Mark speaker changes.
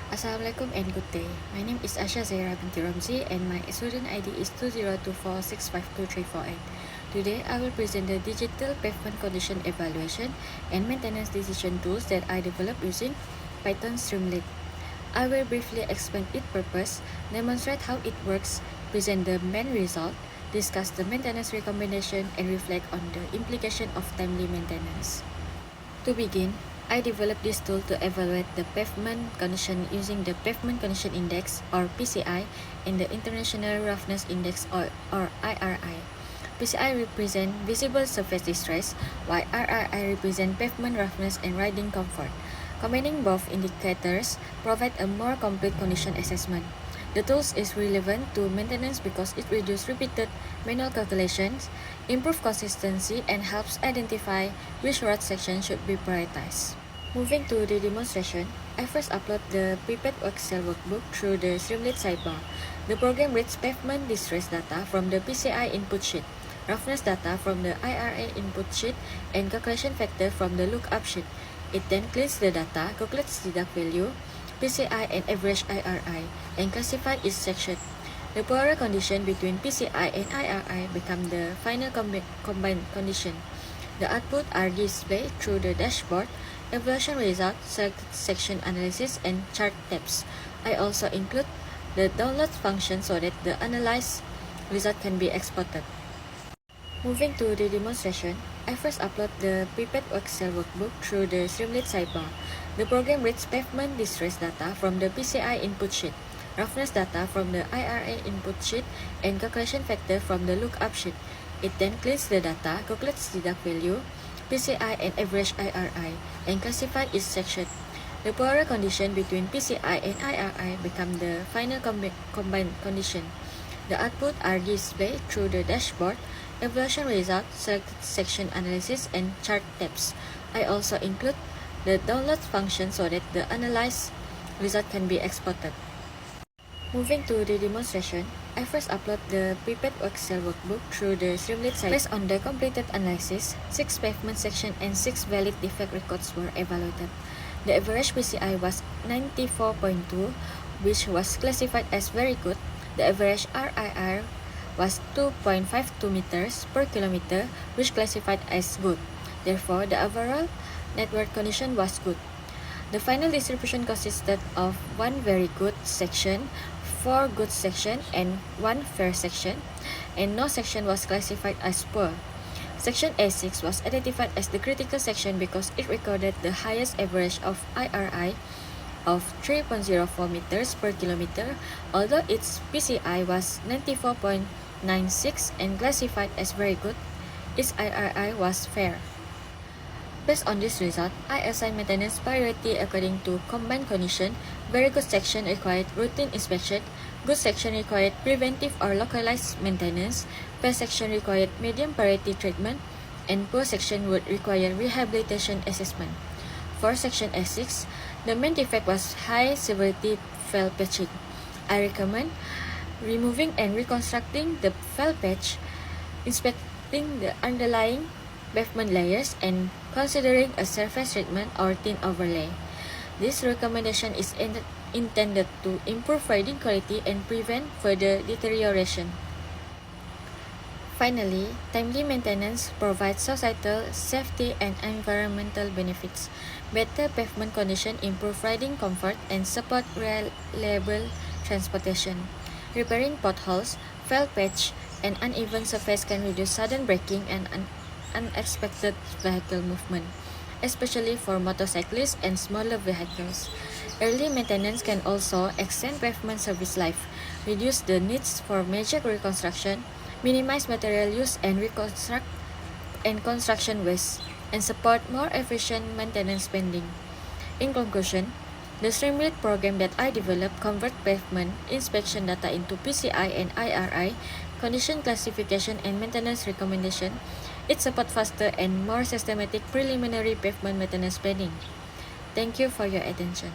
Speaker 1: Assalamualaikum and good day. My name is Ayshah Zahirah Binti Romzi and my student ID is 2024652348. Today, I will present the digital pavement condition evaluation and maintenance decision tools that I developed using Python Streamlit. I will briefly explain its purpose, demonstrate how it works, present the main result, discuss the maintenance recommendation, and reflect on the implication of timely maintenance. To begin, I developed this tool to evaluate the pavement condition using the Pavement Condition Index or PCI and the International Roughness Index or IRI. PCI represents visible surface distress, while IRI represents pavement roughness and riding comfort. Combining both indicators provide a more complete condition assessment. The tool is relevant to maintenance because it reduces repeated manual calculations, improves consistency, and helps identify which road sections should be prioritized. Moving to the demonstration, I first upload the prepared Excel workbook through the Streamlit sidebar. The program reads pavement distress data from the PCI input sheet, roughness data from the IRA input sheet, and calculation factor from the lookup sheet. It then cleans the data, calculates deduct value, PCI and average IRI, and classifies each section. The polar condition between PCI and IRI become the final combined condition. The output are displayed through the dashboard, evaluation results, selected section analysis, and chart tabs. I also include the download function so that the analyzed result can be exported. Moving to the demonstration, I first upload the prepared Excel workbook through the Streamlit sidebar. The program reads pavement distress data from the PCI input sheet, roughness data from the IRA input sheet, and calculation factor from the lookup sheet. It then cleans the data, calculates deduct value, PCI and average IRI, and classifies each section. The polar condition between PCI and IRI become the final combined condition. The output are displayed through the dashboard, evaluation results, selected section analysis, and chart tabs. I also include the download function so that the analyzed result can be exported. Moving to the demonstration, I first upload the prepared Excel workbook through the Streamlit site. Based on the completed analysis, 6 pavement sections and 6 valid defect records were evaluated. The average PCI was 94.2, which was classified as very good. The average RIR was 2.52 meters per kilometer, which classified as good. Therefore, the overall network condition was good. The final distribution consisted of 1 very good section, 4 good section, and 1 fair section, and no section was classified as poor. Section A6 was identified as the critical section because it recorded the highest average of IRI of 3.04 meters per kilometer, although its PCI was 94.96 and classified as very good. Its IRI was fair. Based on this result, I assign maintenance priority according to combined condition. Very good section required routine inspection, good section required preventive or localized maintenance, fair section required medium priority treatment, and poor section would require rehabilitation assessment. For section S6, the main defect was high severity fail patching. I recommend removing and reconstructing the fail patch, inspecting the underlying pavement layers, and considering a surface treatment or thin overlay. This recommendation is intended to improve riding quality and prevent further deterioration. Finally, timely maintenance provides societal, safety, and environmental benefits. Better pavement condition improve riding comfort and support reliable transportation. Repairing potholes, fail patch, and uneven surface can reduce sudden braking and unexpected vehicle movement, especially for motorcyclists and smaller vehicles. Early maintenance can also extend pavement service life, reduce the needs for major reconstruction, minimize material use and construction waste, and support more efficient maintenance spending. In conclusion, the Streamlit program that I developed convert pavement inspection data into PCI and IRI, condition classification and maintenance recommendation. It supports faster and more systematic preliminary pavement maintenance planning. Thank you for your attention.